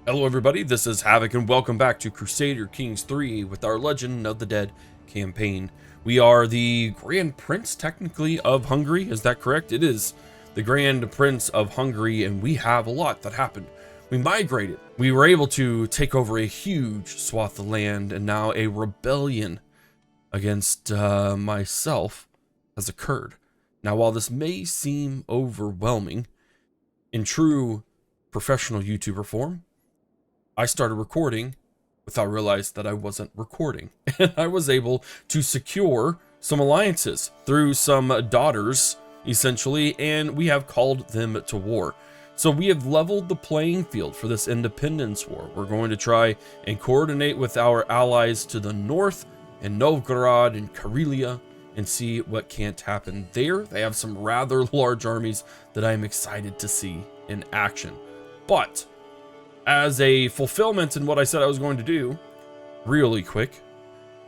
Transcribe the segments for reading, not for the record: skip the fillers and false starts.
Hello everybody, this is Havoc and welcome back to Crusader Kings 3 with our Legend of the Dead campaign. We are the Grand Prince, technically, of Hungary. Is that correct? It is the Grand Prince of Hungary, and we have a lot that happened. We migrated. We were able to take over a huge swath of land, and now a rebellion against myself has occurred. Now, while this may seem overwhelming, in true professional YouTuber form, I started recording without realizing that I wasn't recording. And I was able to secure some alliances through some daughters, essentially, and we have called them to war. So we have leveled the playing field for this independence war. We're going to try and coordinate with our allies to the north in Novgorod and Karelia and see what can't happen there. They have some rather large armies that I'm excited to see in action. But as a fulfillment in what I said I was going to do, really quick,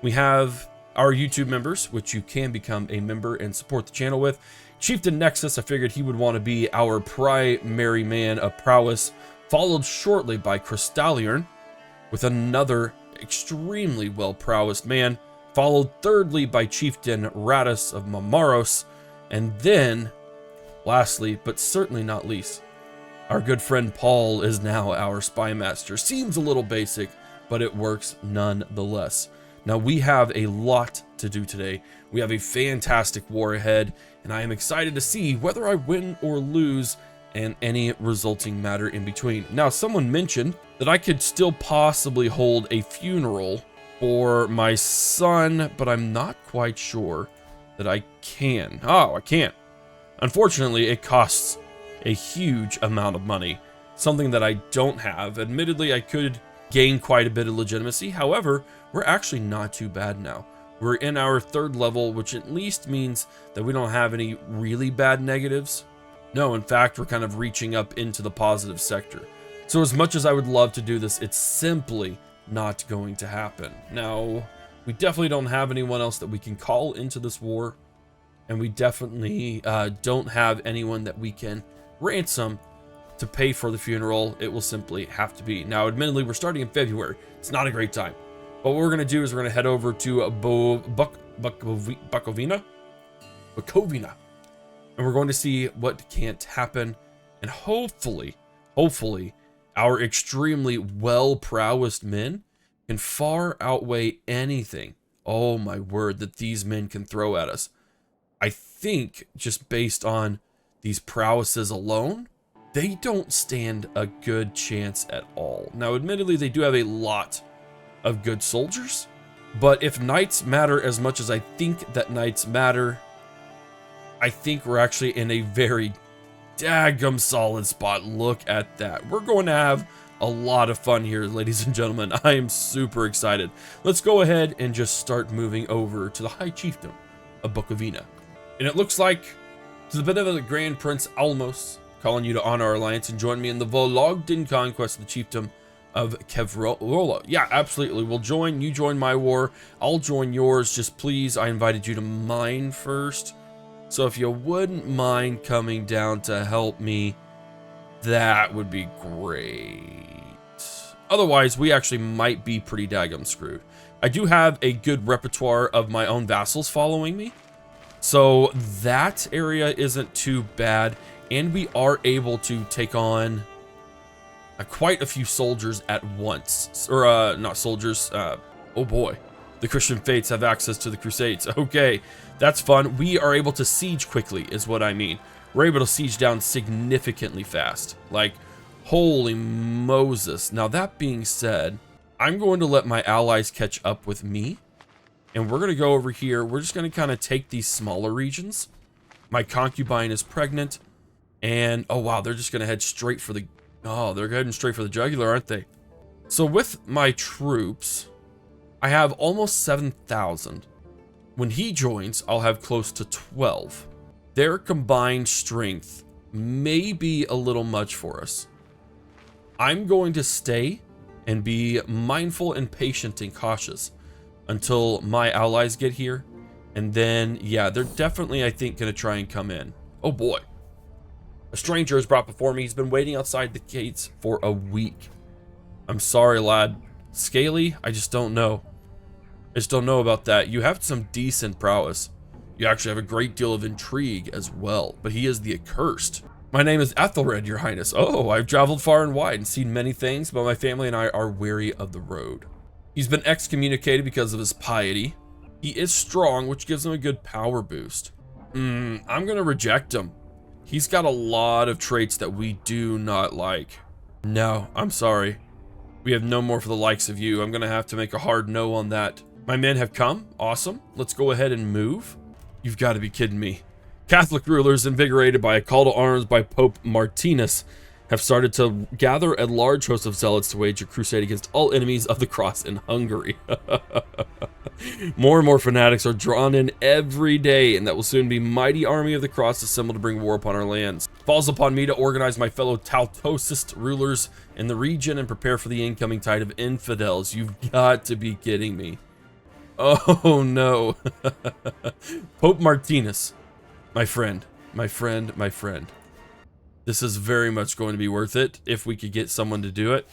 we have our YouTube members, which you can become a member and support the channel with. Chieftain Nexus, I figured he would want to be our primary man of prowess, followed shortly by Crystallion, with another extremely well-prowessed man, followed thirdly by Chieftain Radis of Mamaros, and then, lastly, but certainly not least, our good friend Paul is now our spy master. Seems a little basic, but it works nonetheless. Now, we have a lot to do today. We have a fantastic war ahead, and I am excited to see whether I win or lose and any resulting matter in between. Now, someone mentioned that I could still possibly hold a funeral for my son, but I'm not quite sure that I can. Oh, I can't. Unfortunately, it costs a huge amount of money, something that I don't have. Admittedly, I could gain quite a bit of legitimacy. However, we're actually not too bad now. We're in our third level, which at least means that we don't have any really bad negatives. No, in fact, we're kind of reaching up into the positive sector. So as much as I would love to do this, it's simply not going to happen. Now, we definitely don't have anyone else that we can call into this war, and we definitely don't have anyone that we can ransom to pay for the funeral. It will simply have to be. Now, admittedly, we're starting in February. It's not a great time. But what we're going to do is we're going to head over to Bukovina. And we're going to see what can't happen. And hopefully, our extremely well-prowessed men can far outweigh anything, oh my word, that these men can throw at us. I think, just based on these prowesses alone, they don't stand a good chance at all. Now, admittedly, they do have a lot of good soldiers, but if knights matter as much as I think that knights matter, I think we're actually in a very daggum solid spot. Look at that. We're going to have a lot of fun here, ladies and gentlemen. I am super excited. Let's go ahead and just start moving over to the High Chiefdom of Bukovina. And it looks like, to the benevolent Grand Prince Almos, calling you to honor our alliance and join me in the Vologdin conquest of the chiefdom of Kevrola. Yeah, absolutely. We'll join. You join my war. I'll join yours. Just please, I invited you to mine first. So if you wouldn't mind coming down to help me, that would be great. Otherwise, we actually might be pretty daggum screwed. I do have a good repertoire of my own vassals following me, so that area isn't too bad, and we are able to take on quite a few soldiers at once. Or, not soldiers, oh boy. The Christian Fates have access to the Crusades. Okay, that's fun. We are able to siege quickly, is what I mean. We're able to siege down significantly fast. Like, holy Moses. Now, that being said, I'm going to let my allies catch up with me. And we're going to go over here. We're just going to kind of take these smaller regions. My concubine is pregnant. And, oh wow, they're just going to head straight for the... Oh, they're heading straight for the jugular, aren't they? So with my troops, I have almost 7,000. When he joins, I'll have close to 12. Their combined strength may be a little much for us. I'm going to stay and be mindful and patient and cautious until my allies get here. And then, yeah, they're definitely, I think, going to try and come in. Oh boy. A stranger is brought before me. He's been waiting outside the gates for a week. I'm sorry, lad. Scaly, I just don't know. I just don't know about that. You have some decent prowess. You actually have a great deal of intrigue as well, but he is the accursed. My name is Ethelred, your highness. Oh, I've traveled far and wide and seen many things, but my family and I are weary of the road. He's been excommunicated because of his piety. He is strong, which gives him a good power boost. I'm gonna reject him. He's got a lot of traits that we do not like. No, I'm sorry. We have no more for the likes of you. I'm gonna have to make a hard no on that. My men have come. Awesome. Let's go ahead and move. You've got to be kidding me. Catholic rulers, invigorated by a call to arms by Pope Martinus, have started to gather a large host of zealots to wage a crusade against all enemies of the cross in Hungary. More and more fanatics are drawn in every day, and that will soon be mighty army of the cross assembled to bring war upon our lands. It falls upon me to organize my fellow Tautosist rulers in the region and prepare for the incoming tide of infidels. You've got to be kidding me. Oh no. Pope Martinus, my friend. This is very much going to be worth it if we could get someone to do it.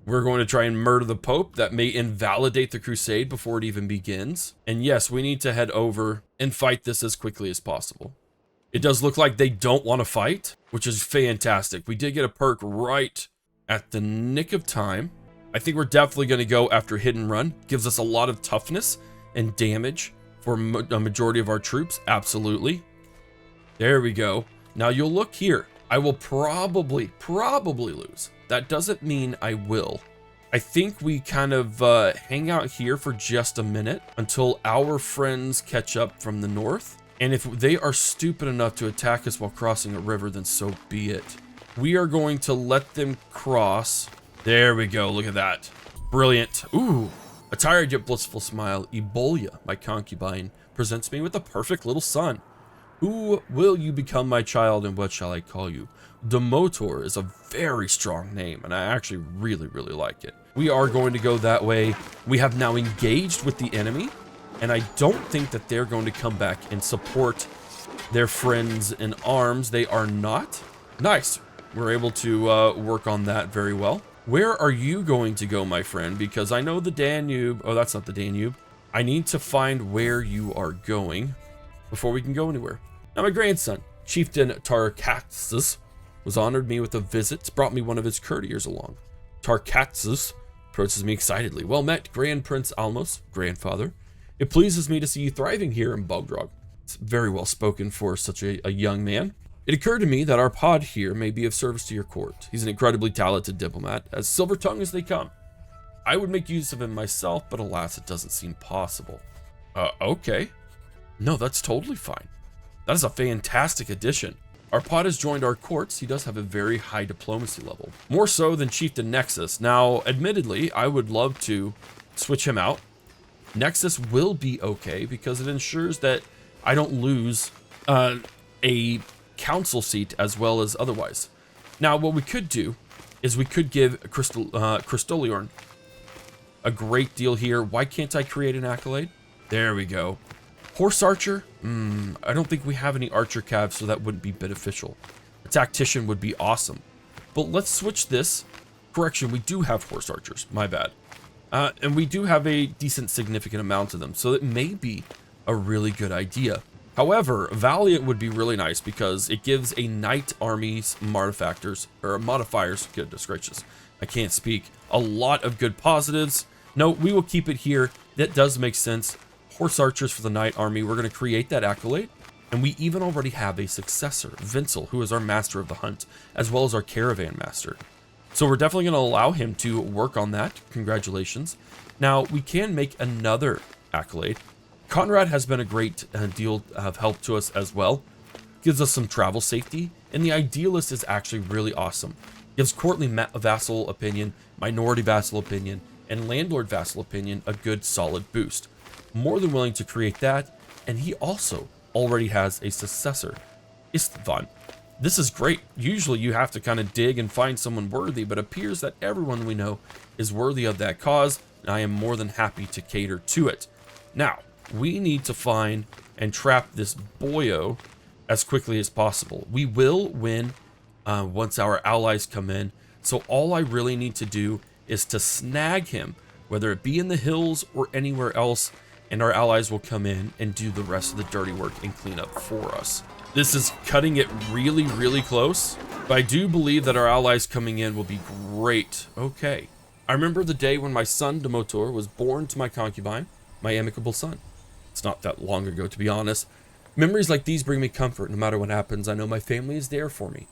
We're going to try and murder the Pope. That may invalidate the crusade before it even begins. And yes, we need to head over and fight this as quickly as possible. It does look like they don't want to fight, which is fantastic. We did get a perk right at the nick of time. I think we're definitely going to go after Hit and Run. Gives us a lot of toughness and damage for a majority of our troops. Absolutely. There we go. Now you'll look here. I will probably lose. That doesn't mean I will. I think we kind of hang out here for just a minute until our friends catch up from the north. And if they are stupid enough to attack us while crossing a river, then so be it. We are going to let them cross. There we go. Look at that. Brilliant. Ooh, a tired yet blissful smile. Ebolia, my concubine, presents me with a perfect little son. Who will you become, my child, and what shall I call you? Demotor is a very strong name, and I actually really like it. We are going to go that way. We have now engaged with the enemy, and I don't think that they're going to come back and support their friends in arms. They are not. Nice. We're able to work on that very well. Where are you going to go, my friend? Because I know the Danube. Oh, that's not the Danube. I need to find where you are going before we can go anywhere. Now, my grandson, Chieftain Tarkaxis, was honored me with a visit, brought me one of his courtiers along. Tarkaxis approaches me excitedly. Well met, Grand Prince Almos, grandfather. It pleases me to see you thriving here in Bogdrag. It's very well spoken for such a young man. It occurred to me that our pod here may be of service to your court. He's an incredibly talented diplomat, as silver-tongued as they come. I would make use of him myself, but alas, it doesn't seem possible. Okay. No, that's totally fine. That is a fantastic addition. Our pod has joined our courts. He does have a very high diplomacy level. More so than Chieftain Nexus. Now, admittedly, I would love to switch him out. Nexus will be okay because it ensures that I don't lose a council seat as well as otherwise. Now, what we could do is we could give Crystoliorn a great deal here. Why can't I create an accolade? There we go. Horse archer? I don't think we have any archer cavs, so that wouldn't be beneficial. A tactician would be awesome. But let's switch this. Correction, we do have horse archers. My bad. And we do have a decent significant amount of them, so it may be a really good idea. However, Valiant would be really nice because it gives a knight army's modifiers, goodness gracious, I can't speak, a lot of good positives. No, we will keep it here. That does make sense. Horse archers for the knight army. We're going to create that accolade. And we even already have a successor, Vincel, who is our master of the hunt, as well as our caravan master. So we're definitely going to allow him to work on that. Congratulations. Now, we can make another accolade. Conrad has been a great deal of help to us as well. Gives us some travel safety. And the Idealist is actually really awesome. Gives courtly vassal opinion, minority vassal opinion, and landlord vassal opinion a good solid boost. More than willing to create that. And he also already has a successor, Istvan. This is great. Usually you have to kind of dig and find someone worthy, but it appears that everyone we know is worthy of that cause, and I am more than happy to cater to it. Now, we need to find and trap this boyo as quickly as possible. We will win once our allies come in, so all I really need to do is to snag him, whether it be in the hills or anywhere else, and our allies will come in and do the rest of the dirty work and clean up for us. This is cutting it really, really close, but I do believe that our allies coming in will be great. Okay. I remember the day when my son, Demotor, was born to my concubine, my amicable son. It's not that long ago, to be honest. Memories like these bring me comfort. No matter what happens, I know my family is there for me.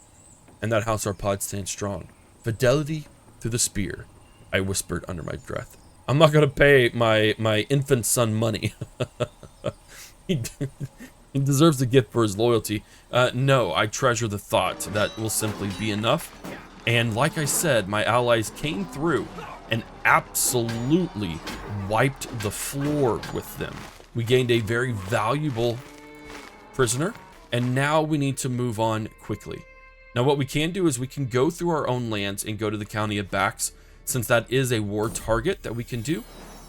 And that house our pod stands strong. Fidelity through the spear, I whispered under my breath. I'm not going to pay my infant son money. He deserves a gift for his loyalty. No, I treasure the thought that will simply be enough. And like I said, my allies came through and absolutely wiped the floor with them. We gained a very valuable prisoner, and now we need to move on quickly. Now what we can do is we can go through our own lands and go to the county of Bax, since that is a war target that we can do,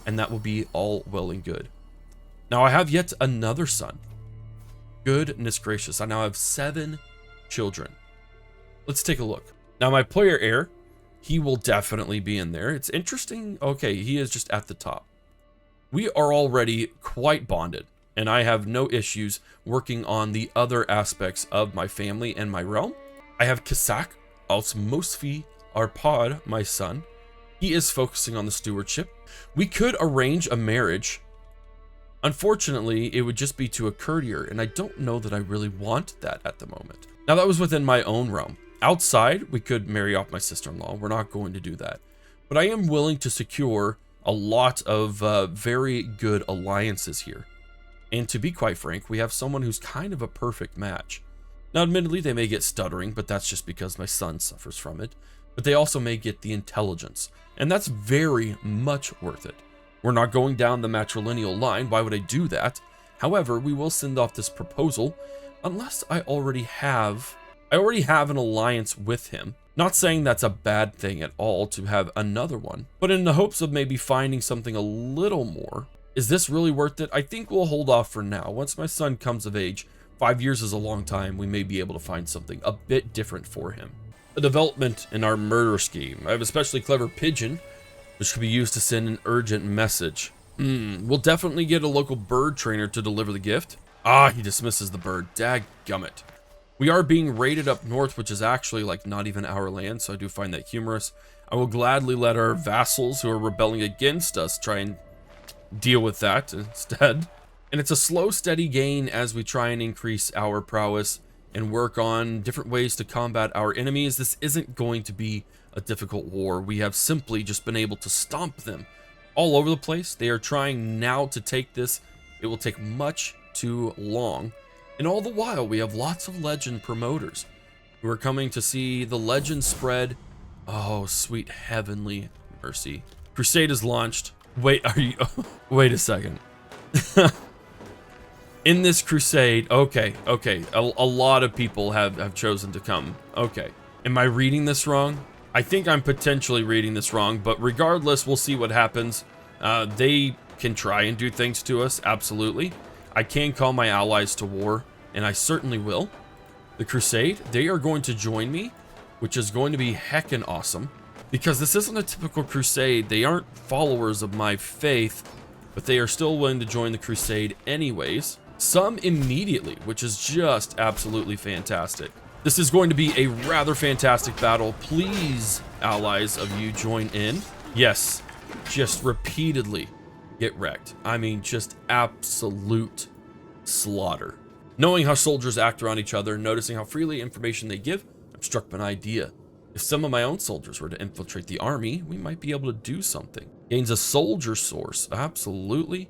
and that will be all well and good. Now I have yet another son. Goodness gracious, I now have 7 children. Let's take a look. Now my player heir, he will definitely be in there. It's interesting. Okay, he is just at the top. We are already quite bonded, and I have no issues working on the other aspects of my family and my realm. I have Kisak, Alsmosfi, Arpad, my son. He is focusing on the stewardship. We could arrange a marriage. Unfortunately, it would just be to a courtier, and I don't know that I really want that at the moment. Now that was within my own realm. Outside, we could marry off my sister-in-law. We're not going to do that. But I am willing to secure a lot of very good alliances here. And to be quite frank, we have someone who's kind of a perfect match. Now, admittedly, they may get stuttering, but that's just because my son suffers from it. But they also may get the intelligence, and that's very much worth it. We're not going down the matrilineal line. Why would I do that? However, we will send off this proposal unless I already have an alliance with him. Not saying that's a bad thing at all to have another one, but in the hopes of maybe finding something a little more. Is this really worth it? I think we'll hold off for now. Once my son comes of age, 5 years is a long time, we may be able to find something a bit different for him. A development in our murder scheme. I have a especially clever pigeon, which could be used to send an urgent message. We'll definitely get a local bird trainer to deliver the gift. Ah, he dismisses the bird. Dadgummit. We are being raided up north, which is actually like not even our land, so I do find that humorous. I will gladly let our vassals who are rebelling against us try and deal with that instead. And it's a slow, steady gain as we try and increase our prowess and work on different ways to combat our enemies. This isn't going to be a difficult war. We have simply just been able to stomp them all over the place. They are trying now to take this. It will take much too long. And all the while, we have lots of legend promoters who are coming to see the legend spread. Oh, sweet heavenly mercy. Crusade is launched. Wait, are you... Wait a second. In this crusade, okay. A lot of people have chosen to come. Okay. Am I reading this wrong? I think I'm potentially reading this wrong, but regardless, we'll see what happens. They can try and do things to us, absolutely. I can call my allies to war, and I certainly will. The Crusade, they are going to join me, which is going to be heckin' awesome, because this isn't a typical Crusade. They aren't followers of my faith, but they are still willing to join the Crusade anyways. Some immediately, which is just absolutely fantastic. This is going to be a rather fantastic battle. Please, allies of you, join in. Yes, just repeatedly get wrecked. I mean, just absolute slaughter. Knowing how soldiers act around each other, noticing how freely information they give, I'm struck by an idea. If some of my own soldiers were to infiltrate the army, we might be able to do something. Gains a soldier source. Absolutely.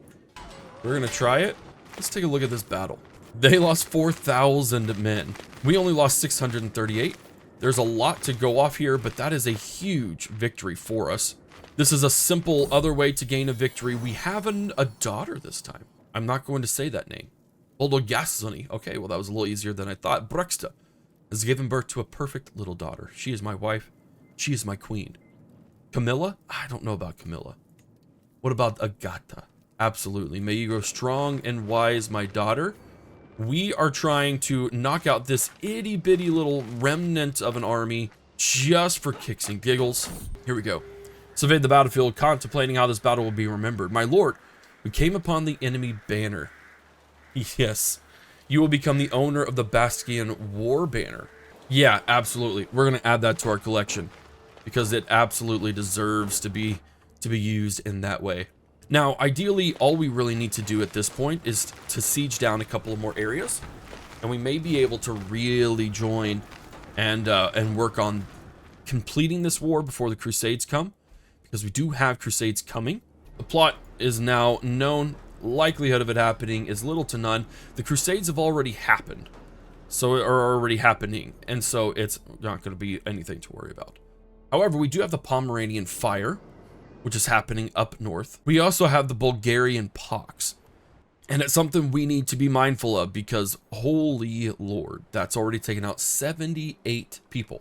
We're going to try it. Let's take a look at this battle. They lost 4,000 men. We only lost 638. There's a lot to go off here, but that is a huge victory for us. This is a simple other way to gain a victory. We have a daughter this time. I'm not going to say that name. Oldogasoni. Okay, well, that was a little easier than I thought. Bruxta has given birth to a perfect little daughter. She is my wife. She is my queen. Camilla? I don't know about Camilla. What about Agata? Absolutely. May you grow strong and wise, my daughter. We are trying to knock out this itty-bitty little remnant of an army just for kicks and giggles. Here we go. Surveyed the battlefield, contemplating how this battle will be remembered. My lord, we came upon the enemy banner. Yes, you will become the owner of the Bastion war banner. Yeah, absolutely. We're going to add that to our collection because it absolutely deserves to be used in that way. Now, ideally, all we really need to do at this point is to siege down a couple of more areas, and we may be able to really join and work on completing this war before the Crusades come, because we do have Crusades coming. The plot is now known. Likelihood of it happening is little to none. The Crusades have already happened, so are already happening, and so it's not going to be anything to worry about. However, we do have the Pomeranian Fire, which is happening up north. We also have the Bulgarian Pox, and it's something we need to be mindful of because, holy lord, that's already taken out 78 people.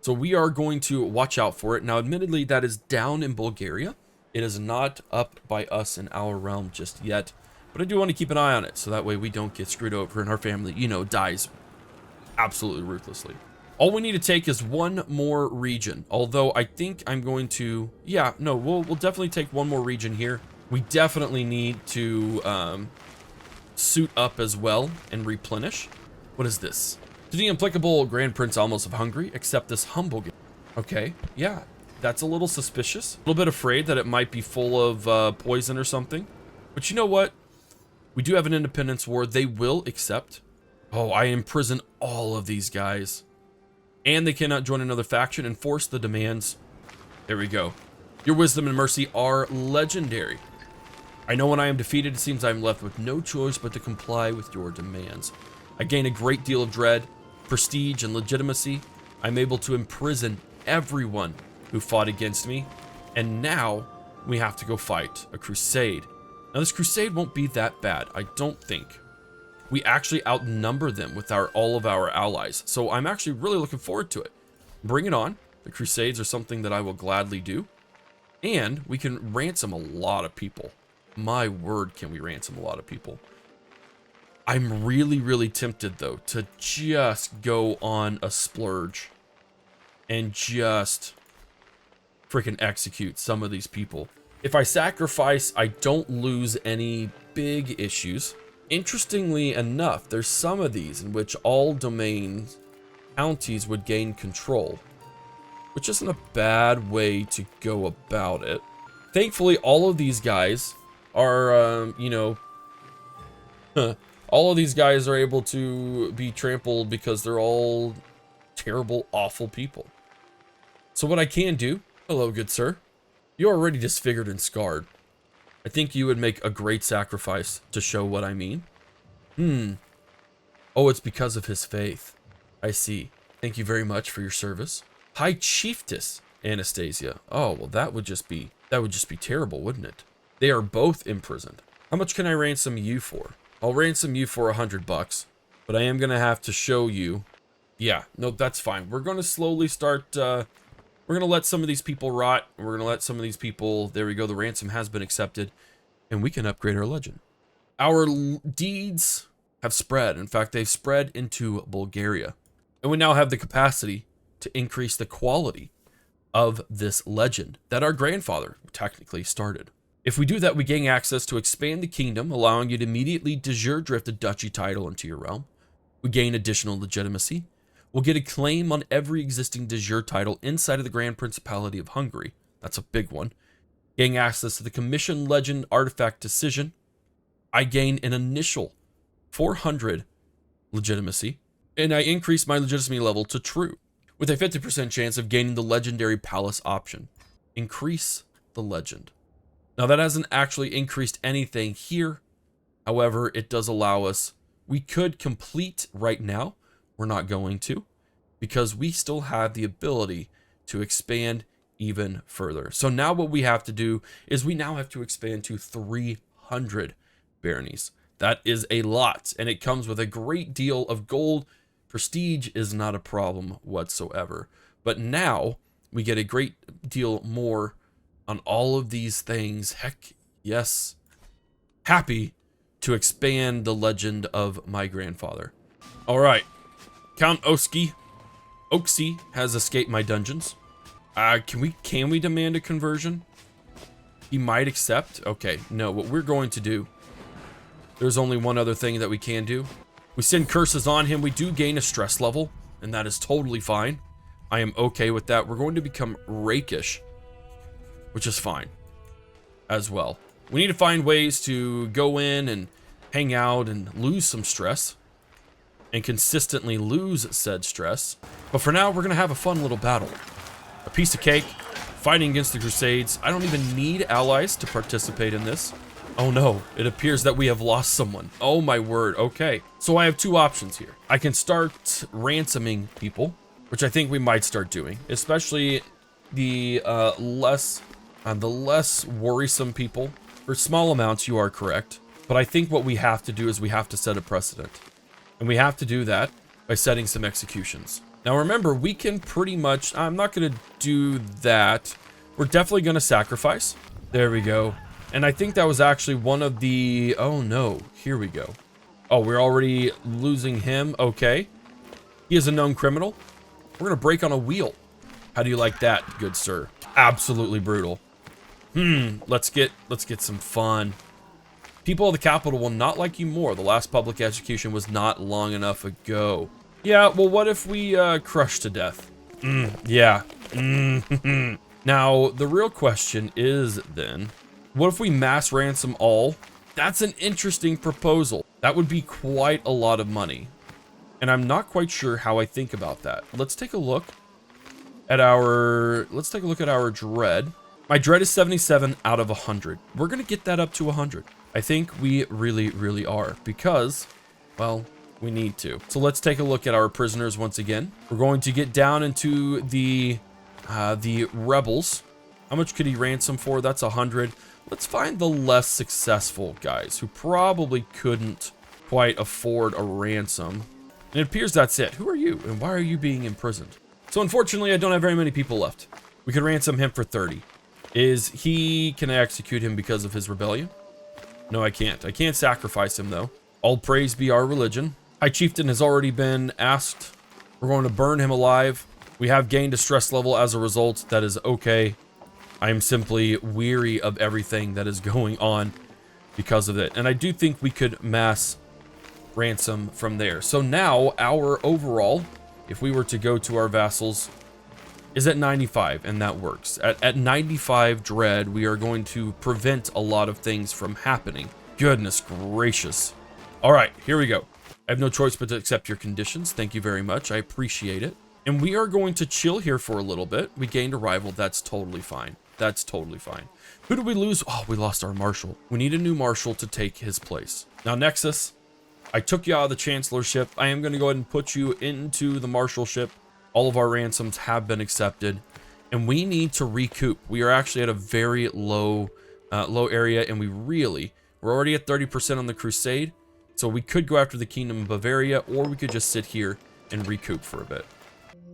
So we are going to watch out for it. Now, admittedly, that is down in Bulgaria. It is not up by us in our realm just yet, but I do want to keep an eye on it so that way we don't get screwed over and our family, you know, dies absolutely ruthlessly. All we need to take is one more region, although I think I'm going to, yeah, no, we'll definitely take one more region here. We definitely need to suit up as well and replenish. What is this? To the implacable Grand Prince Almos of Hungary, accept this humble gift. Okay, yeah, that's a little suspicious. A little bit afraid that it might be full of poison or something. But you know what? We do have an independence war. They will accept. Oh, I imprison all of these guys. And they cannot join another faction. Enforce the demands. There we go. Your wisdom and mercy are legendary. I know when I am defeated, it seems I am left with no choice but to comply with your demands. I gain a great deal of dread, prestige, and legitimacy. I'm able to imprison everyone who fought against me. And now we have to go fight a crusade. Now this crusade won't be that bad, I don't think. We actually outnumber them with all of our allies. So I'm actually really looking forward to it. Bring it on. The crusades are something that I will gladly do. And we can ransom a lot of people. My word, can we ransom a lot of people. I'm really, really tempted, though, to just go on a splurge and just freaking execute some of these people. If I sacrifice, I don't lose any big issues. Interestingly enough, there's some of these in which all domains, counties would gain control, which isn't a bad way to go about it. Thankfully, all of these guys are, you know, all of these guys are able to be trampled because they're all terrible, awful people. So what I can do, hello, good sir. You're already disfigured and scarred. I think you would make a great sacrifice to show what I mean. Oh, it's because of his faith. I see. Thank you very much for your service. High Chiefess Anastasia. Oh, well, that would just be terrible, wouldn't it? They are both imprisoned. How much can I ransom you for? I'll ransom you for $100, but I am gonna have to show you. Yeah, no, that's fine. We're gonna slowly start. We're gonna let some of these people rot. We're gonna let some of these people. There we go. The ransom has been accepted, and we can upgrade our legend. Our deeds have spread. In fact, they've spread into Bulgaria, and we now have the capacity to increase the quality of this legend that our grandfather technically started. If we do that, we gain access to expand the kingdom, allowing you to immediately de jure drift a duchy title into your realm. We gain additional legitimacy. We'll get a claim on every existing de jure title inside of the Grand Principality of Hungary. That's a big one. Gain access to the Commission Legend Artifact Decision. I gain an initial 400 legitimacy, and I increase my legitimacy level to true, with a 50% chance of gaining the Legendary Palace option. Increase the legend. Now that hasn't actually increased anything here. However, it does allow us, we could complete right now. We're not going to, because we still have the ability to expand even further. So now what we have to do is we now have to expand to 300 baronies. That is a lot, and it comes with a great deal of gold. Prestige is not a problem whatsoever. But now we get a great deal more on all of these things. Heck yes. Happy to expand the legend of my grandfather. All right. Count Oksy has escaped my dungeons. Can we demand a conversion? He might accept. Okay, no, what we're going to do, there's only one other thing that we can do. We send curses on him. We do gain a stress level, and that is totally fine. I am okay with that. We're going to become rakish, which is fine as well. We need to find ways to go in and hang out and lose some stress and consistently lose said stress. But for now, we're going to have a fun little battle. A piece of cake, fighting against the Crusades. I don't even need allies to participate in this. Oh no, it appears that we have lost someone. Oh my word, okay. So I have two options here. I can start ransoming people, which I think we might start doing, especially the less worrisome people. For small amounts, you are correct. But I think what we have to do is we have to set a precedent. And we have to do that by setting some executions. Now remember, we can pretty much, I'm not going to do that. We're definitely going to sacrifice. There we go. And I think that was actually one of the, oh no, here we go. Oh, we're already losing him. Okay. He is a known criminal. We're going to break on a wheel. How do you like that, good sir? Absolutely brutal. Let's get some fun. People of the capital will not like you more. The last public execution was not long enough ago. Yeah, well, what if we crush to death? Yeah. Now, the real question is then, what if we mass ransom all? That's an interesting proposal. That would be quite a lot of money. And I'm not quite sure how I think about that. Let's take a look at our dread. My dread is 77 out of 100. We're going to get that up to 100. I think we really, really are because, well, we need to. So let's take a look at our prisoners once again. We're going to get down into the rebels. How much could he ransom for? That's 100. Let's find the less successful guys who probably couldn't quite afford a ransom. And it appears that's it. Who are you and why are you being imprisoned? So unfortunately, I don't have very many people left. We could ransom him for 30. Can I execute him because of his rebellion? No, I can't. I can't sacrifice him though. All praise be our religion. High Chieftain has already been asked. We're going to burn him alive. We have gained a stress level as a result. That is okay. I am simply weary of everything that is going on because of it. And I do think we could mass ransom from there. So now our overall, if we were to go to our vassals, is at 95, and that works. At 95 dread, we are going to prevent a lot of things from happening. Goodness gracious. All right, here we go. I have no choice but to accept your conditions. Thank you very much. I appreciate it. And we are going to chill here for a little bit. We gained a rival. That's totally fine. That's totally fine. Who did we lose? Oh, we lost our marshal. We need a new marshal to take his place. Now, Nexus, I took you out of the chancellorship. I am going to go ahead and put you into the marshalship. All of our ransoms have been accepted, and we need to recoup. We are actually at a very low area, and we're already at 30% on the Crusade, so we could go after the Kingdom of Bavaria, or we could just sit here and recoup for a bit.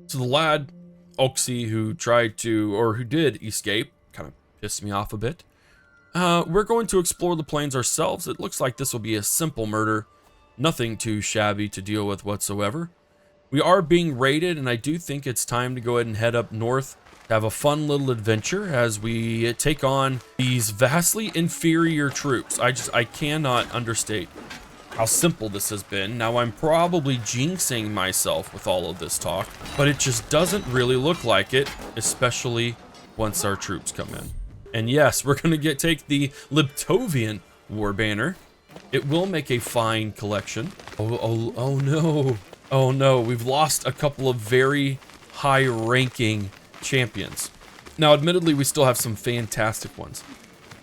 So the lad, Oxy, who did escape, kind of pissed me off a bit. We're going to explore the plains ourselves. It looks like this will be a simple murder, nothing too shabby to deal with whatsoever. We are being raided, and I do think it's time to go ahead and head up north to have a fun little adventure as we take on these vastly inferior troops. I cannot understate how simple this has been. Now, I'm probably jinxing myself with all of this talk, but it just doesn't really look like it, especially once our troops come in. And yes, we're going to take the Liptovian war banner. It will make a fine collection. Oh no. Oh no, we've lost a couple of very high-ranking champions. Now, admittedly, we still have some fantastic ones,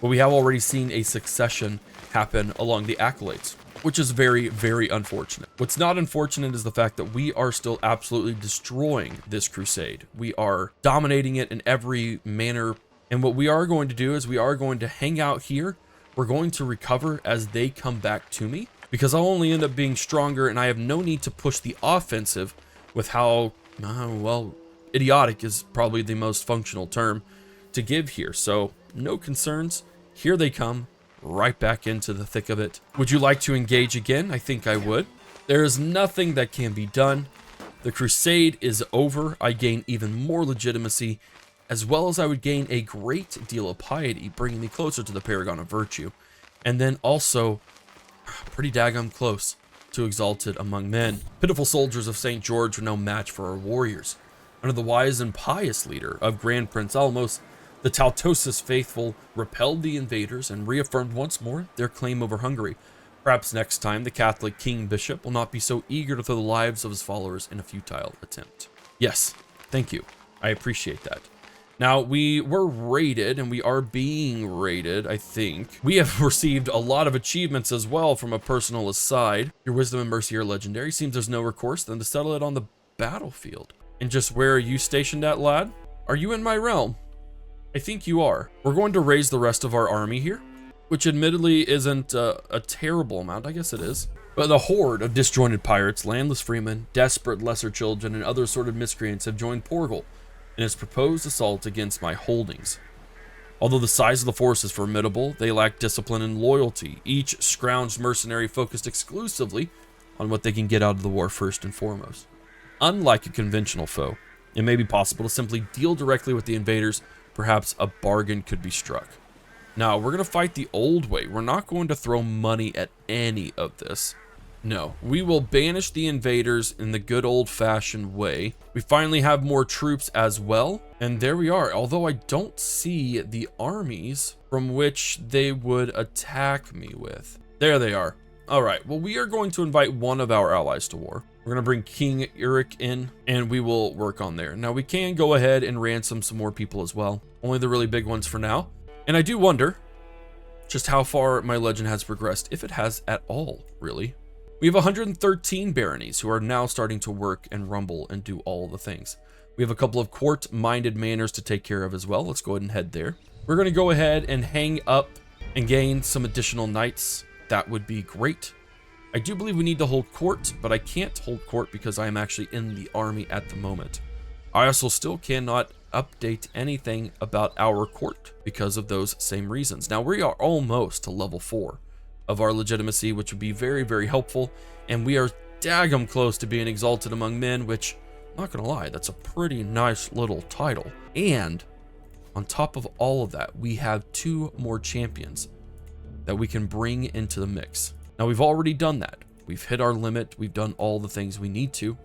but we have already seen a succession happen along the accolades, which is very, very unfortunate. What's not unfortunate is the fact that we are still absolutely destroying this crusade. We are dominating it in every manner, and what we are going to do is we are going to hang out here. We're going to recover as they come back to me, because I'll only end up being stronger, and I have no need to push the offensive with how, well, idiotic is probably the most functional term to give here. So, no concerns. Here they come, right back into the thick of it. Would you like to engage again? I think I would. There is nothing that can be done. The crusade is over. I gain even more legitimacy, as well as I would gain a great deal of piety, bringing me closer to the paragon of virtue, and then also pretty daggum close to exalted among men. Pitiful soldiers of St. George were no match for our warriors. Under the wise and pious leader of Grand Prince Almos, the Tautosis faithful repelled the invaders and reaffirmed once more their claim over Hungary. Perhaps next time the Catholic King Bishop will not be so eager to throw the lives of his followers in a futile attempt. Yes, thank you. I appreciate that. Now, we were raided, and we are being raided, I think. We have received a lot of achievements as well from a personal aside. Your wisdom and mercy are legendary. Seems there's no recourse than to settle it on the battlefield. And just where are you stationed at, lad? Are you in my realm? I think you are. We're going to raise the rest of our army here, which admittedly isn't a terrible amount. I guess it is. But the horde of disjointed pirates, landless freemen, desperate lesser children, and other assorted miscreants have joined Porgal in its proposed assault against my holdings. Although the size of the force is formidable, they lack discipline and loyalty, each scrounged mercenary focused exclusively on what they can get out of the war first and foremost. Unlike a conventional foe, it may be possible to simply deal directly with the invaders. Perhaps a bargain could be struck. Now, we're going to fight the old way. We're not going to throw money at any of this. No, we will banish the invaders in the good old-fashioned way. We finally have more troops as well. And there we are. Although I don't see the armies from which they would attack me with. There they are. All right, well, we are going to invite one of our allies to war. We're going to bring King Eric in, and we will work on there. Now, we can go ahead and ransom some more people as well. Only the really big ones for now. And I do wonder just how far my legend has progressed, if it has at all, really. We have 113 baronies who are now starting to work and rumble and do all the things. We have a couple of court-minded manors to take care of as well. Let's go ahead and head there. We're going to go ahead and hang up and gain some additional knights. That would be great. I do believe we need to hold court, but I can't hold court because I am actually in the army at the moment. I also still cannot update anything about our court because of those same reasons. Now, we are almost to level 4 of our legitimacy, which would be very, very helpful. And we are daggum close to being exalted among men, which, not gonna lie, that's a pretty nice little title. And on top of all of that, we have 2 more champions that we can bring into the mix. Now, we've already done that. We've hit our limit. We've done all the things we need to.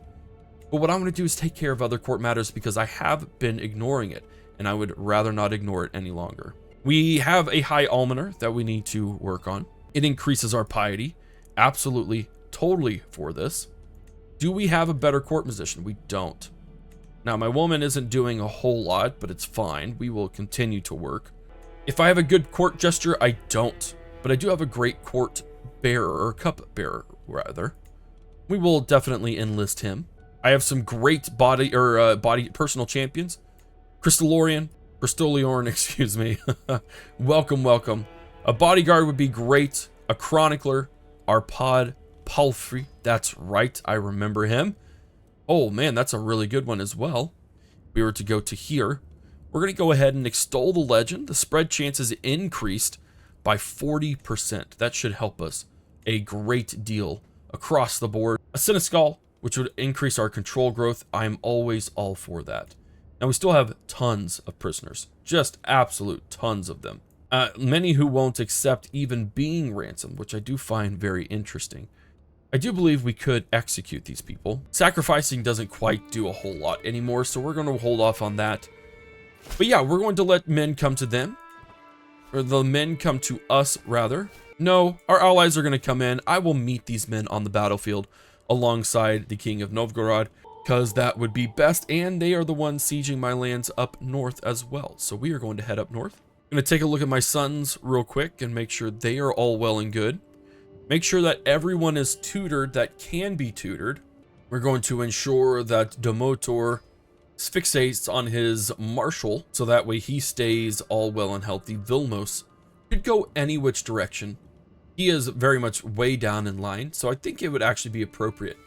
But what I'm going to do is take care of other court matters because I have been ignoring it, and I would rather not ignore it any longer. We have a high almoner that we need to work on. It increases our piety. Absolutely, totally for this. Do we have a better court position? We don't. Now, my woman isn't doing a whole lot, but it's fine. We will continue to work. If I have a good court gesture, I don't. But I do have a great court bearer, or cup bearer, rather. We will definitely enlist him. I have some great body personal champions. Crystaliorn, excuse me. Welcome, welcome. A bodyguard would be great. A chronicler, Arpad Palfrey. That's right, I remember him. Oh man, that's a really good one as well. If we were to go to here, we're going to go ahead and extol the legend. The spread chances increased by 40%. That should help us a great deal across the board. A Senescal, which would increase our control growth. I'm always all for that. Now, we still have tons of prisoners, just absolute tons of them. Many who won't accept even being ransomed, which I do find very interesting. I do believe we could execute these people. Sacrificing doesn't quite do a whole lot anymore, so we're going to hold off on that. But yeah, we're going to let men come to them. Or the men come to us, rather. No, our allies are going to come in. I will meet these men on the battlefield alongside the King of Novgorod, because that would be best, and they are the ones sieging my lands up north as well. So we are going to head up north. I'm going to take a look at my sons real quick and make sure they are all well and good. Make sure that everyone is tutored that can be tutored. We're going to ensure that Domotor fixates on his marshal, so that way he stays all well and healthy. Vilmos could go any which direction. He is very much way down in line, so I think it would actually be appropriate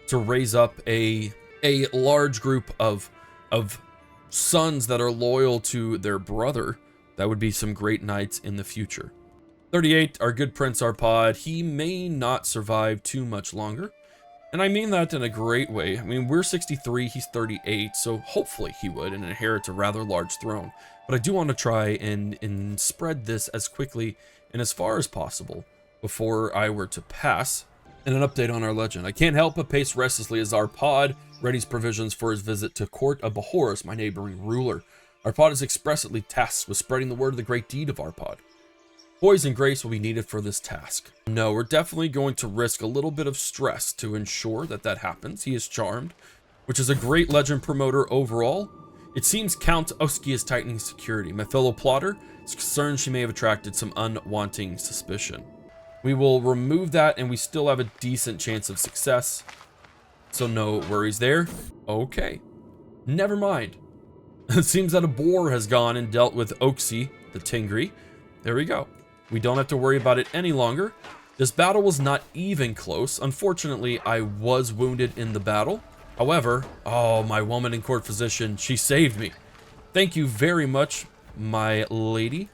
to raise up a large group of sons that are loyal to their brother. That would be some great knights in the future. 38, our good Prince Arpad, he may not survive too much longer. And And I mean that in a great way. I mean, we're 63, he's 38, so hopefully he would and inherit a rather large throne. But I do want to try and spread this as quickly and as far as possible before I were to pass. And an update on our legend. I can't help but pace restlessly as our pod readies provisions for his visit to court of Bahorus, my neighboring ruler. Our pod is expressly tasked with spreading the word of the great deed of our pod. Poise and grace will be needed for this task. No, we're definitely going to risk a little bit of stress to ensure that that happens. He is charmed, which is a great legend promoter overall. It seems Count Oski is tightening security. My fellow plotter is concerned she may have attracted some unwanting suspicion. We will remove that, and we still have a decent chance of success. So no worries there. Okay. Never mind. It seems that a boar has gone and dealt with Oxy, the Tingri. There we go. We don't have to worry about it any longer. This battle was not even close. Unfortunately, I was wounded in the battle. However, oh, my woman in court physician, she saved me. Thank you very much, my lady.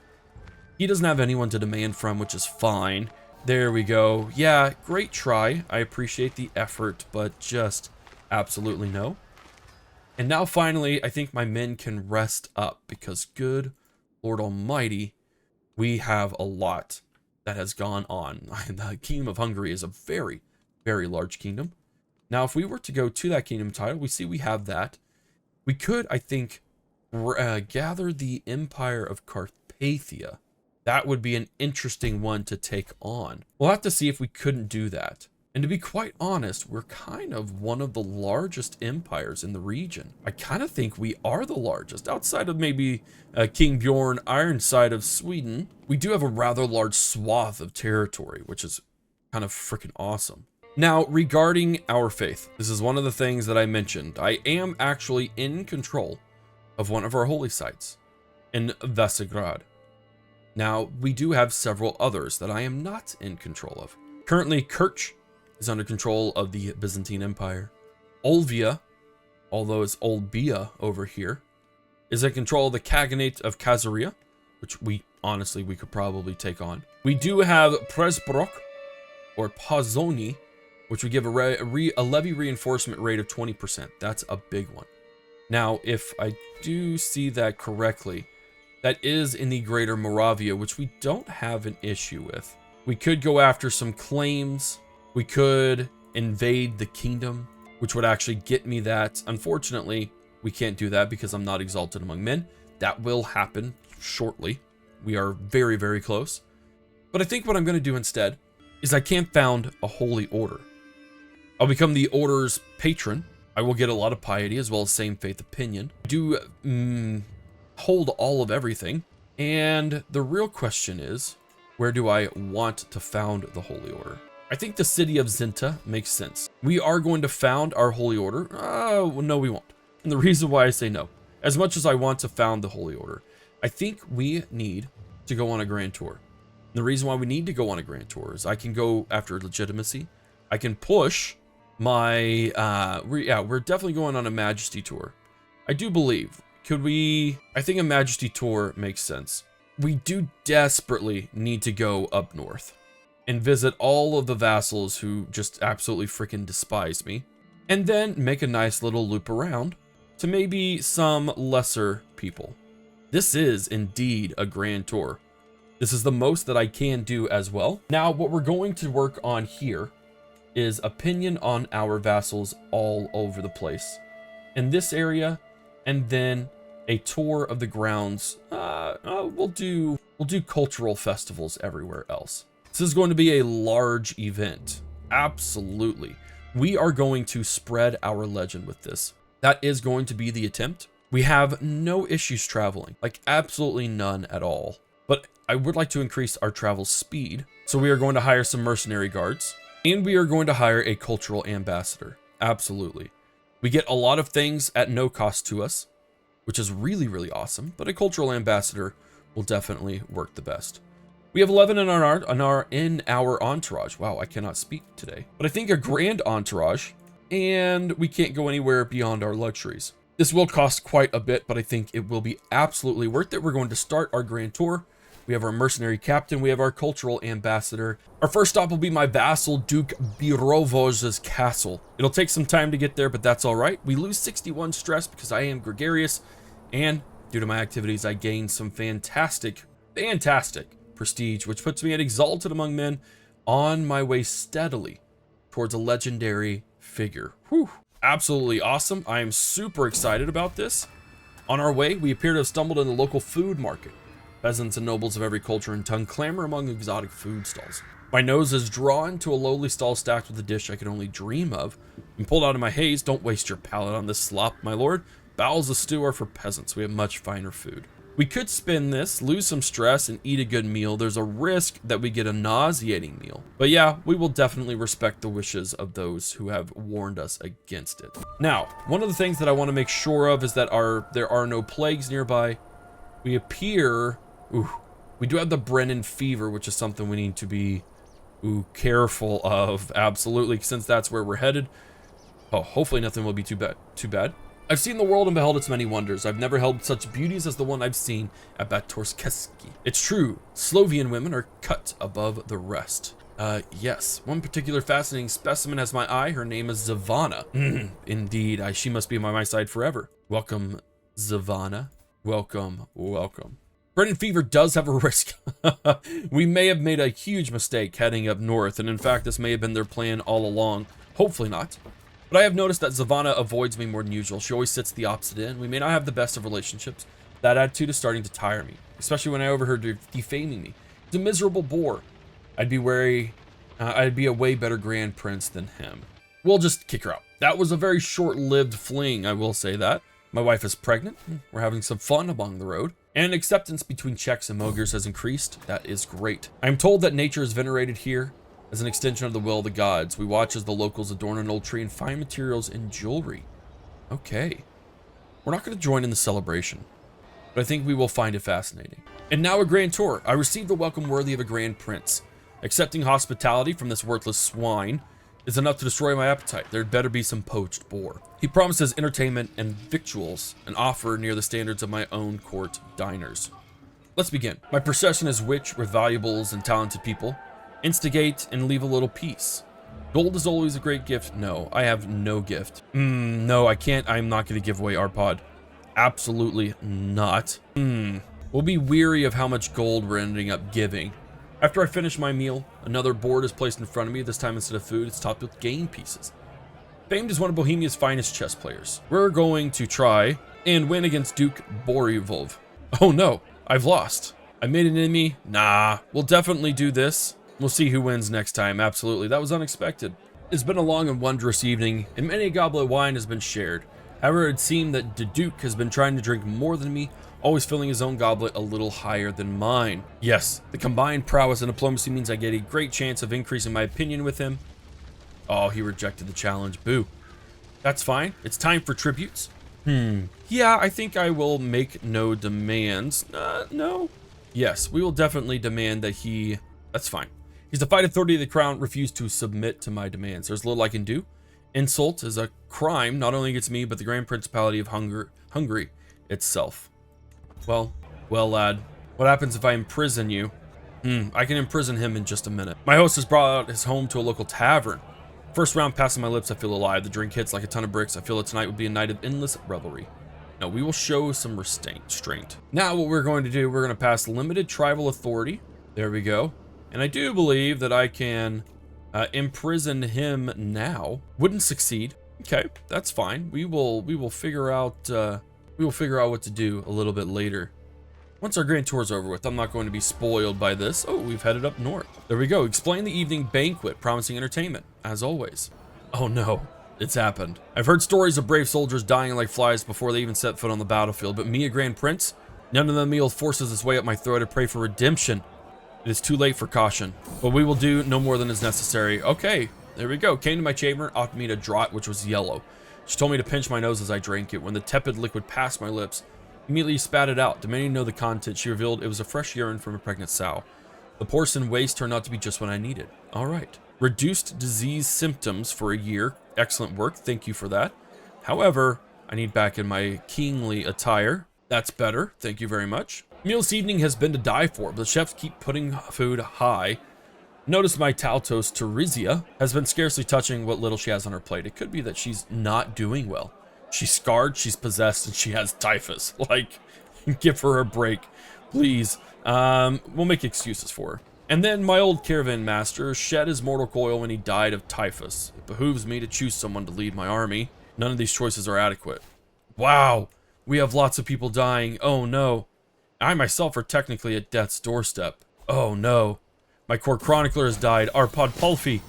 He doesn't have anyone to demand from, which is fine. There we go. Yeah, great try. I appreciate the effort, but just absolutely no. And now finally, I think my men can rest up because good Lord Almighty, we have a lot that has gone on. The Kingdom of Hungary is a very, very large kingdom. Now, if we were to go to that kingdom title, we see we have that. We could, I think, gather the Empire of Carpathia. That would be an interesting one to take on. We'll have to see if we couldn't do that. And to be quite honest, we're kind of one of the largest empires in the region. I kind of think we are the largest, outside of maybe King Bjorn Ironside of Sweden. We do have a rather large swath of territory, which is kind of freaking awesome. Now, regarding our faith, this is one of the things that I mentioned. I am actually in control of one of our holy sites in Vasagrad. Now, we do have several others that I am not in control of. Currently, Kerch is under control of the Byzantine Empire. Olvia, although it's Olbia over here, is in control of the Khaganate of Khazaria, which we could probably take on. We do have Presbrok, or Pazoni, which would give a levy reinforcement rate of 20%. That's a big one. Now, if I do see that correctly, that is in the Greater Moravia, which we don't have an issue with. We could go after some claims. We could invade the kingdom, which would actually get me that. Unfortunately, we can't do that because I'm not exalted among men. That will happen shortly. We are very, very close. But I think what I'm going to do instead is I can't found a holy order. I'll become the order's patron. I will get a lot of piety as well as same faith opinion. I do hold all of everything. And the real question is, where do I want to found the holy order? I think the city of Zinta makes sense. We are going to found our holy order. No, we won't. And the reason why I say no, as much as I want to found the holy order, I think we need to go on a grand tour. And the reason why we need to go on a grand tour is I can go after legitimacy. I can push my, we're definitely going on a majesty tour. I do believe, I think a majesty tour makes sense. We do desperately need to go up north and visit all of the vassals who just absolutely freaking despise me, and then make a nice little loop around to maybe some lesser people. This is indeed a grand tour. This is the most that I can do as well. Now, what we're going to work on here is opinion on our vassals all over the place. In this area, and then a tour of the grounds. We'll do cultural festivals everywhere else. This is going to be a large event. Absolutely. We are going to spread our legend with this. That is going to be the attempt. We have no issues traveling, like absolutely none at all. But I would like to increase our travel speed. So we are going to hire some mercenary guards, and we are going to hire a cultural ambassador. Absolutely. We get a lot of things at no cost to us, which is really, really awesome. But a cultural ambassador will definitely work the best. We have 11 in our entourage. Wow, I cannot speak today. But I think a grand entourage, and we can't go anywhere beyond our luxuries. This will cost quite a bit, but I think it will be absolutely worth it. We're going to start our grand tour We have our mercenary captain. We have our cultural ambassador. Our first stop will be my vassal, Duke Birovoz's castle. It'll take some time to get there, but that's all right. We lose 61 stress because I am gregarious, and due to my activities, I gain some fantastic prestige, which puts me at exalted among men on my way steadily towards a legendary figure. Whew. Absolutely awesome. I am super excited about this. On our way, we appear to have stumbled in the local food market. Peasants and nobles of every culture and tongue clamor among exotic food stalls. My nose is drawn to a lowly stall stacked with a dish I could only dream of. And pulled out of my haze, don't waste your palate on this slop, my lord. Bowels of stew are for peasants. We have much finer food. We could spin this, lose some stress, and eat a good meal. There's a risk that we get a nauseating meal. But yeah, we will definitely respect the wishes of those who have warned us against it. Now, one of the things that I want to make sure of is that there are no plagues nearby. We appear... we do have the Brennan fever, which is something we need to be careful of. Absolutely, since that's where we're headed. Oh, hopefully nothing will be too bad. I've seen the world and beheld its many wonders. I've never held such beauties as the one I've seen at Batorskiski. It's true, Slovian women are cut above the rest. Yes, one particular fascinating specimen has my eye. Her name is Zavana. Indeed, she must be by my side forever. Welcome, Zavana. Welcome. Brennan fever does have a risk. We may have made a huge mistake heading up north, and in fact, this may have been their plan all along. Hopefully not. But I have noticed that Zavana avoids me more than usual. She always sits the opposite end. We may not have the best of relationships. That attitude is starting to tire me, especially when I overheard her defaming me. He's a miserable bore. I'd be a way better Grand Prince than him. We'll just kick her out. That was a very short-lived fling, I will say that. My wife is pregnant. We're having some fun along the road. And acceptance between Czechs and Mogers has increased. That is great. I'm told that nature is venerated here as an extension of the will of the gods. We watch as the locals adorn an old tree and find materials and jewelry. Okay. We're not going to join in the celebration, but I think we will find it fascinating. And now a grand tour. I received the welcome worthy of a grand prince. Accepting hospitality from this worthless swine is enough to destroy my appetite. There'd better be some poached boar. He promises entertainment and victuals, an offer near the standards of my own court diners. Let's begin. My procession is rich with valuables and talented people. Instigate and leave a little peace. Gold is always a great gift. No, I have no gift. No, I can't. I'm not going to give away our pod. Absolutely not. We'll be weary of how much gold we're ending up giving. After I finish my meal, another board is placed in front of me. This time instead of food, it's topped with game pieces. Famed as one of Bohemia's finest chess players. We're going to try and win against Duke Borivov. Oh no, I've lost. I made an enemy. Nah, we'll definitely do this. We'll see who wins next time. Absolutely. That was unexpected. It's been a long and wondrous evening, and many a goblet of wine has been shared. However, it seemed that the Duke has been trying to drink more than me, always filling his own goblet a little higher than mine. Yes, the combined prowess and diplomacy means I get a great chance of increasing my opinion with him. Oh, he rejected the challenge. Boo. That's fine. It's time for tributes. Yeah, I think I will make no demands. No. Yes, we will definitely demand that he... That's fine. He's the fight authority of the crown, refused to submit to my demands. There's little I can do. Insult is a crime, not only against me, but the Grand Principality of Hungary itself. Well, lad, what happens if I imprison you? I can imprison him in just a minute. My host has brought out his home to a local tavern. First round passing my lips, I feel alive. The drink hits like a ton of bricks. I feel that tonight would be a night of endless revelry. No, we will show some restraint. Now what we're going to do, we're going to pass limited tribal authority. There we go. And I do believe that I can imprison him now. Wouldn't succeed. Okay, that's fine. We will figure out what to do a little bit later. Once our grand tour's over with, I'm not going to be spoiled by this. Oh, we've headed up north. There we go. Explain the evening banquet, promising entertainment, as always. Oh no, it's happened. I've heard stories of brave soldiers dying like flies before they even set foot on the battlefield, but me, a grand prince? None of the meal forces his way up my throat to pray for redemption. It is too late for caution, but we will do no more than is necessary. Okay, there we go. Came to my chamber, offered me a draught, which was yellow. She told me to pinch my nose as I drank it. When the tepid liquid passed my lips, immediately spat it out. Demanding to know the content, she revealed it was a fresh urine from a pregnant sow. The porcine waste turned out to be just what I needed. All right. Reduced disease symptoms for a year. Excellent work. Thank you for that. However, I need back in my kingly attire. That's better. Thank you very much. Meal this evening has been to die for, but the chefs keep putting food high. Notice my Taltos Teresia has been scarcely touching what little she has on her plate. It could be that she's not doing well. She's scarred, she's possessed, and she has typhus. Like, give her a break, please. We'll make excuses for her. And then my old caravan master shed his mortal coil when he died of typhus. It behooves me to choose someone to lead my army. None of these choices are adequate. Wow, we have lots of people dying. Oh no. I myself are technically at death's doorstep. Oh no. My core chronicler has died, Arpad Pulfi,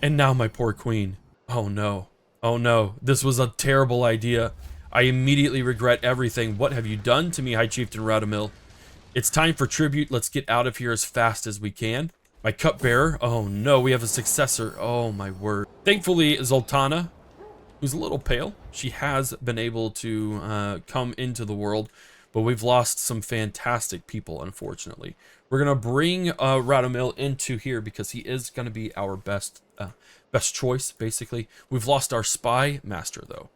and now my poor queen. Oh no. Oh no. This was a terrible idea. I immediately regret everything. What have you done to me, High Chieftain Radomil? It's time for tribute. Let's get out of here as fast as we can. My cupbearer. Oh no, we have a successor. Oh my word. Thankfully, Zoltana, who's a little pale, she has been able to come into the world, but we've lost some fantastic people, unfortunately. We're gonna bring Radomil into here because he is gonna be our best choice, basically. We've lost our spy master, though.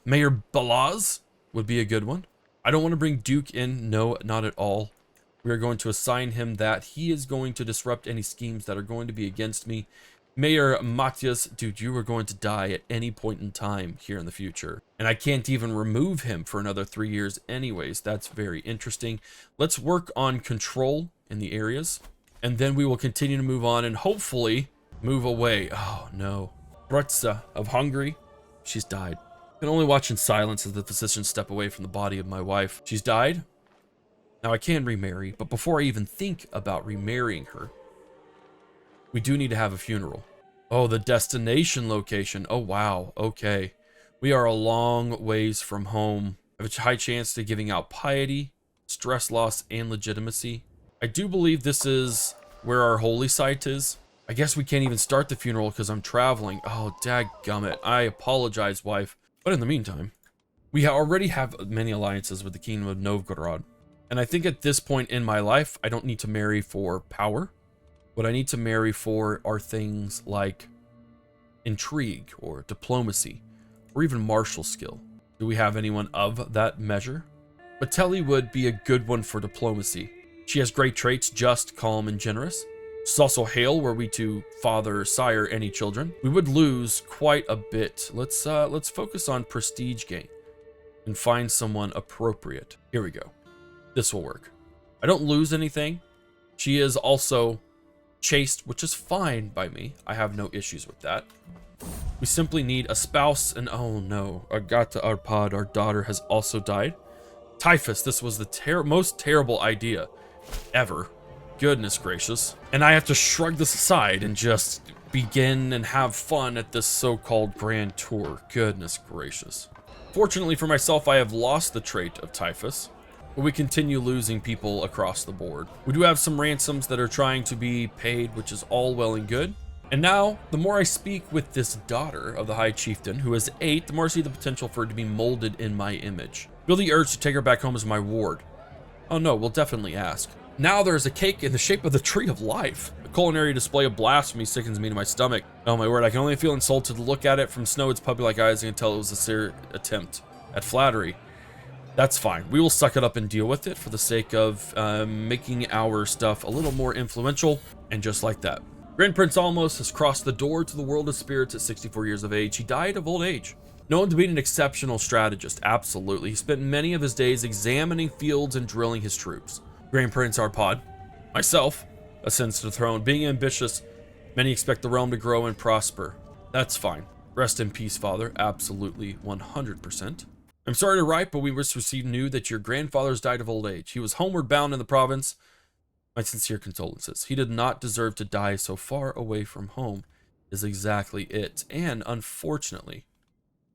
Mayor Balaz would be a good one. I don't want to bring Duke in. No, not at all. We are going to assign him that. He is going to disrupt any schemes that are going to be against me. Mayor Matthias, dude, you are going to die at any point in time here in the future. And I can't even remove him for another 3 years anyways. That's very interesting. Let's work on control in the areas. And then we will continue to move on and hopefully move away. Oh, no. Brutza of Hungary, she's died. I can only watch in silence as the physicians step away from the body of my wife. She's died. Now I can remarry, but before I even think about remarrying her, we do need to have a funeral. Oh, the destination location. Oh, wow. Okay. We are a long ways from home. I have a high chance to giving out piety, stress loss, and legitimacy. I do believe this is where our holy site is. I guess we can't even start the funeral because I'm traveling. Oh, dadgummit. I apologize, wife. But in the meantime, we already have many alliances with the Kingdom of Novgorod. And I think at this point in my life, I don't need to marry for power. What I need to marry for are things like intrigue or diplomacy or even martial skill. Do we have anyone of that measure? Matelli would be a good one for diplomacy. She has great traits, just, calm, and generous. She's also hale, were we to father or sire any children. We would lose quite a bit. Let's focus on prestige gain and find someone appropriate. Here we go. This will work. I don't lose anything. She is also chaste, which is fine by me. I have no issues with that. We simply need a spouse, and oh no, Agata Arpad, our daughter, has also died. Typhus, this was the most terrible idea ever. Goodness gracious. And I have to shrug this aside and just begin and have fun at this so-called grand tour. Goodness gracious. Fortunately for myself, I have lost the trait of typhus, but we continue losing people across the board. We do have some ransoms that are trying to be paid, which is all well and good. And now, the more I speak with this daughter of the High Chieftain, who is 8, the more I see the potential for her to be molded in my image. Feel the urge to take her back home as my ward. Oh no, we'll definitely ask. Now there is a cake in the shape of the Tree of Life. A culinary display of blasphemy sickens me to my stomach. Oh my word, I can only feel insulted to look at it from Snowwood's puppy-like eyes and tell it was a sincere attempt at flattery. That's fine. We will suck it up and deal with it for the sake of making our stuff a little more influential. And just like that, Grand Prince Almos has crossed the door to the world of spirits at 64 years of age. He died of old age. Known to be an exceptional strategist, absolutely. He spent many of his days examining fields and drilling his troops. Grand Prince Arpad, myself, ascends to the throne. Being ambitious, many expect the realm to grow and prosper. That's fine. Rest in peace, Father. Absolutely, 100%. I'm sorry to write, but we just received news that your grandfather's died of old age. He was homeward bound in the province. My sincere condolences. He did not deserve to die so far away from home, is exactly it. And unfortunately,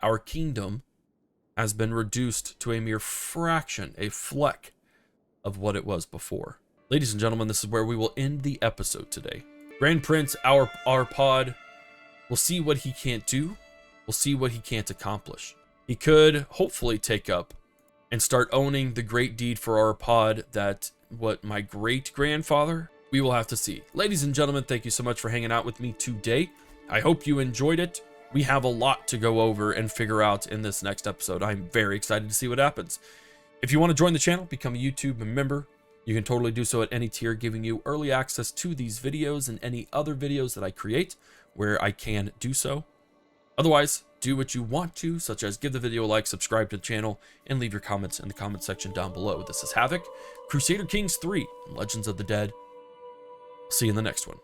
our kingdom has been reduced to a mere fraction, a fleck of what it was before. Ladies and gentlemen, this is where we will end the episode today. Grand Prince Arpad, we'll see what he can't do. We'll see what he can't accomplish. He could hopefully take up and start owning the great deed for Arpad that what my great-grandfather, we will have to see. Ladies and gentlemen, thank you so much for hanging out with me today. I hope you enjoyed it. We have a lot to go over and figure out in this next episode. I'm very excited to see what happens. If you want to join the channel, become a YouTube member. You can totally do so at any tier, giving you early access to these videos and any other videos that I create where I can do so. Otherwise, do what you want to, such as give the video a like, subscribe to the channel, and leave your comments in the comment section down below. This is Havoc, Crusader Kings 3, Legends of the Dead. See you in the next one.